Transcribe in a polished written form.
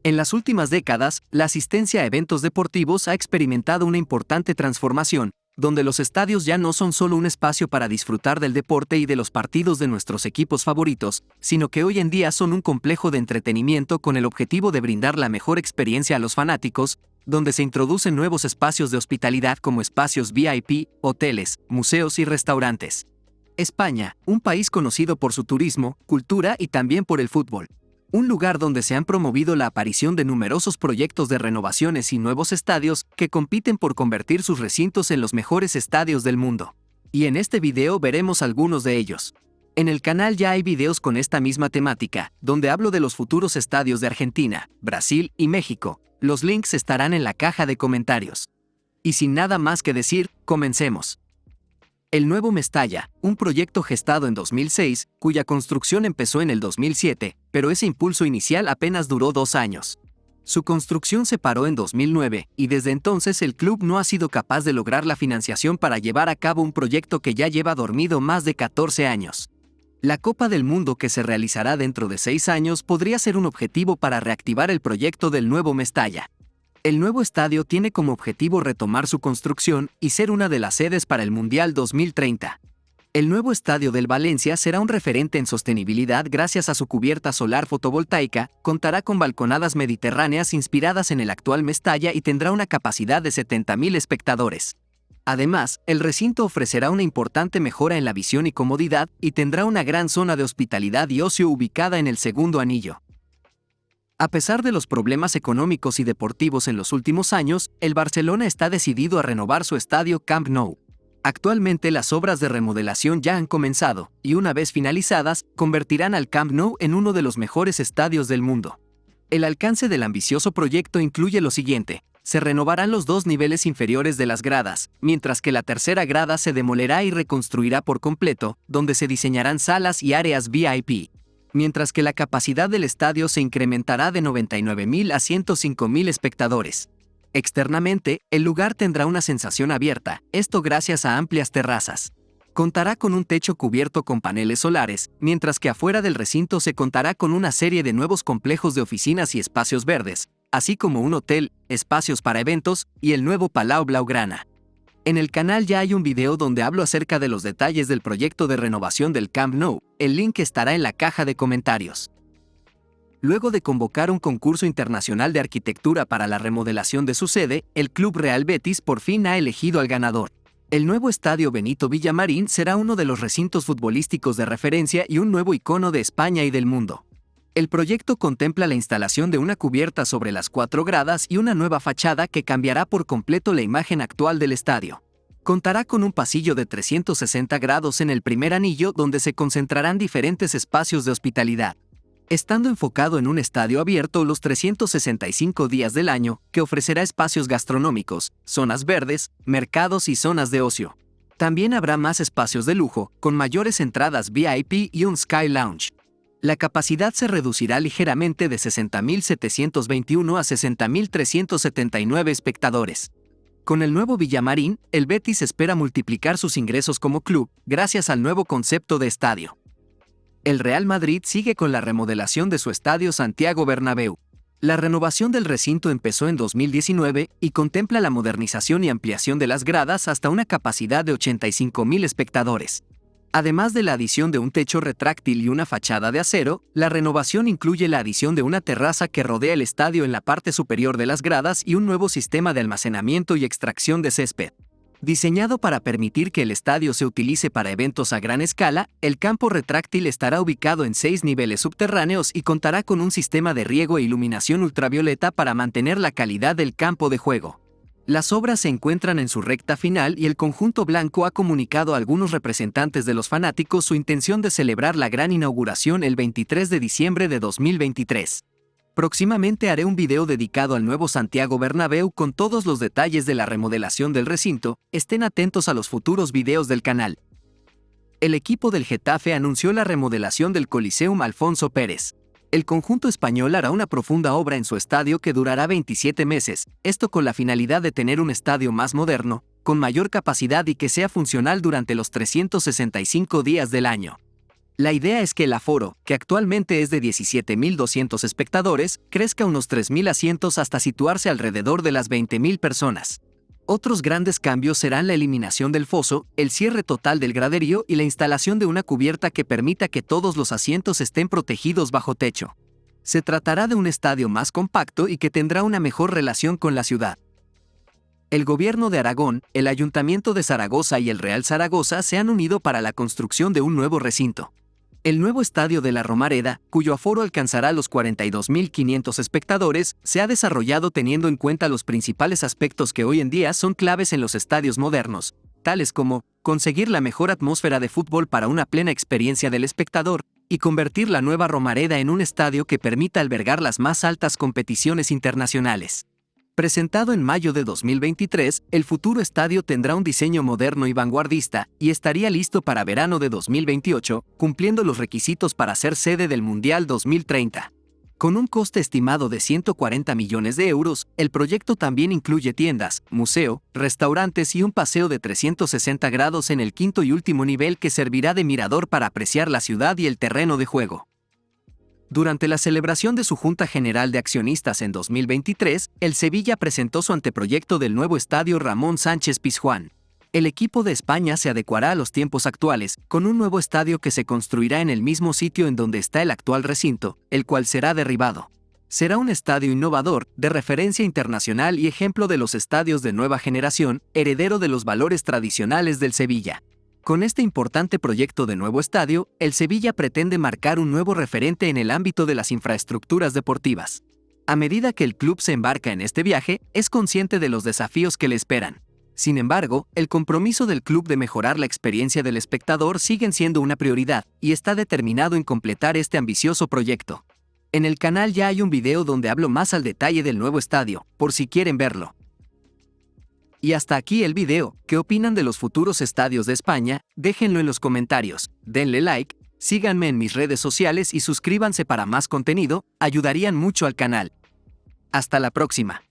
En las últimas décadas, la asistencia a eventos deportivos ha experimentado una importante transformación, donde los estadios ya no son solo un espacio para disfrutar del deporte y de los partidos de nuestros equipos favoritos, sino que hoy en día son un complejo de entretenimiento con el objetivo de brindar la mejor experiencia a los fanáticos, donde se introducen nuevos espacios de hospitalidad como espacios VIP, hoteles, museos y restaurantes. España, un país conocido por su turismo, cultura y también por el fútbol. Un lugar donde se han promovido la aparición de numerosos proyectos de renovaciones y nuevos estadios que compiten por convertir sus recintos en los mejores estadios del mundo. Y en este video veremos algunos de ellos. En el canal ya hay videos con esta misma temática, donde hablo de los futuros estadios de Argentina, Brasil y México. Los links estarán en la caja de comentarios. Y sin nada más que decir, comencemos. El nuevo Mestalla, un proyecto gestado en 2006, cuya construcción empezó en el 2007, pero ese impulso inicial apenas duró 2 años. Su construcción se paró en 2009, y desde entonces el club no ha sido capaz de lograr la financiación para llevar a cabo un proyecto que ya lleva dormido más de 14 años. La Copa del Mundo que se realizará dentro de 6 años podría ser un objetivo para reactivar el proyecto del nuevo Mestalla. El nuevo estadio tiene como objetivo retomar su construcción y ser una de las sedes para el Mundial 2030. El nuevo estadio del Valencia será un referente en sostenibilidad gracias a su cubierta solar fotovoltaica, contará con balconadas mediterráneas inspiradas en el actual Mestalla y tendrá una capacidad de 70.000 espectadores. Además, el recinto ofrecerá una importante mejora en la visión y comodidad y tendrá una gran zona de hospitalidad y ocio ubicada en el segundo anillo. A pesar de los problemas económicos y deportivos en los últimos años, el Barcelona está decidido a renovar su estadio Camp Nou. Actualmente las obras de remodelación ya han comenzado, y una vez finalizadas, convertirán al Camp Nou en uno de los mejores estadios del mundo. El alcance del ambicioso proyecto incluye lo siguiente: se renovarán los 2 niveles inferiores de las gradas, mientras que la tercera grada se demolerá y reconstruirá por completo, donde se diseñarán salas y áreas VIP. Mientras que la capacidad del estadio se incrementará de 99.000 a 105.000 espectadores. Externamente, el lugar tendrá una sensación abierta, esto gracias a amplias terrazas. Contará con un techo cubierto con paneles solares, mientras que afuera del recinto se contará con una serie de nuevos complejos de oficinas y espacios verdes, así como un hotel, espacios para eventos y el nuevo Palau Blaugrana. En el canal ya hay un video donde hablo acerca de los detalles del proyecto de renovación del Camp Nou, el link estará en la caja de comentarios. Luego de convocar un concurso internacional de arquitectura para la remodelación de su sede, el Club Real Betis por fin ha elegido al ganador. El nuevo estadio Benito Villamarín será uno de los recintos futbolísticos de referencia y un nuevo icono de España y del mundo. El proyecto contempla la instalación de una cubierta sobre las 4 gradas y una nueva fachada que cambiará por completo la imagen actual del estadio. Contará con un pasillo de 360 grados en el primer anillo donde se concentrarán diferentes espacios de hospitalidad. Estando enfocado en un estadio abierto los 365 días del año, que ofrecerá espacios gastronómicos, zonas verdes, mercados y zonas de ocio. También habrá más espacios de lujo, con mayores entradas VIP y un Sky Lounge. La capacidad se reducirá ligeramente de 60.721 a 60.379 espectadores. Con el nuevo Villamarín, el Betis espera multiplicar sus ingresos como club, gracias al nuevo concepto de estadio. El Real Madrid sigue con la remodelación de su estadio Santiago Bernabéu. La renovación del recinto empezó en 2019 y contempla la modernización y ampliación de las gradas hasta una capacidad de 85.000 espectadores. Además de la adición de un techo retráctil y una fachada de acero, la renovación incluye la adición de una terraza que rodea el estadio en la parte superior de las gradas y un nuevo sistema de almacenamiento y extracción de césped. Diseñado para permitir que el estadio se utilice para eventos a gran escala, el campo retráctil estará ubicado en 6 niveles subterráneos y contará con un sistema de riego e iluminación ultravioleta para mantener la calidad del campo de juego. Las obras se encuentran en su recta final y el conjunto blanco ha comunicado a algunos representantes de los fanáticos su intención de celebrar la gran inauguración el 23 de diciembre de 2023. Próximamente haré un video dedicado al nuevo Santiago Bernabéu con todos los detalles de la remodelación del recinto, estén atentos a los futuros videos del canal. El equipo del Getafe anunció la remodelación del Coliseum Alfonso Pérez. El conjunto español hará una profunda obra en su estadio que durará 27 meses, esto con la finalidad de tener un estadio más moderno, con mayor capacidad y que sea funcional durante los 365 días del año. La idea es que el aforo, que actualmente es de 17.200 espectadores, crezca unos 3.000 asientos hasta situarse alrededor de las 20.000 personas. Otros grandes cambios serán la eliminación del foso, el cierre total del graderío y la instalación de una cubierta que permita que todos los asientos estén protegidos bajo techo. Se tratará de un estadio más compacto y que tendrá una mejor relación con la ciudad. El Gobierno de Aragón, el Ayuntamiento de Zaragoza y el Real Zaragoza se han unido para la construcción de un nuevo recinto. El nuevo estadio de la Romareda, cuyo aforo alcanzará los 42.500 espectadores, se ha desarrollado teniendo en cuenta los principales aspectos que hoy en día son claves en los estadios modernos, tales como conseguir la mejor atmósfera de fútbol para una plena experiencia del espectador, y convertir la nueva Romareda en un estadio que permita albergar las más altas competiciones internacionales. Presentado en mayo de 2023, el futuro estadio tendrá un diseño moderno y vanguardista y estaría listo para verano de 2028, cumpliendo los requisitos para ser sede del Mundial 2030. Con un coste estimado de 140 millones de euros, el proyecto también incluye tiendas, museo, restaurantes y un paseo de 360 grados en el quinto y último nivel que servirá de mirador para apreciar la ciudad y el terreno de juego. Durante la celebración de su Junta General de Accionistas en 2023, el Sevilla presentó su anteproyecto del nuevo estadio Ramón Sánchez Pizjuán. El equipo de España se adecuará a los tiempos actuales, con un nuevo estadio que se construirá en el mismo sitio en donde está el actual recinto, el cual será derribado. Será un estadio innovador, de referencia internacional y ejemplo de los estadios de nueva generación, heredero de los valores tradicionales del Sevilla. Con este importante proyecto de nuevo estadio, el Sevilla pretende marcar un nuevo referente en el ámbito de las infraestructuras deportivas. A medida que el club se embarca en este viaje, es consciente de los desafíos que le esperan. Sin embargo, el compromiso del club de mejorar la experiencia del espectador sigue siendo una prioridad, y está determinado en completar este ambicioso proyecto. En el canal ya hay un video donde hablo más al detalle del nuevo estadio, por si quieren verlo. Y hasta aquí el video. ¿Qué opinan de los futuros estadios de España? Déjenlo en los comentarios, denle like, síganme en mis redes sociales y suscríbanse para más contenido, ayudarían mucho al canal. Hasta la próxima.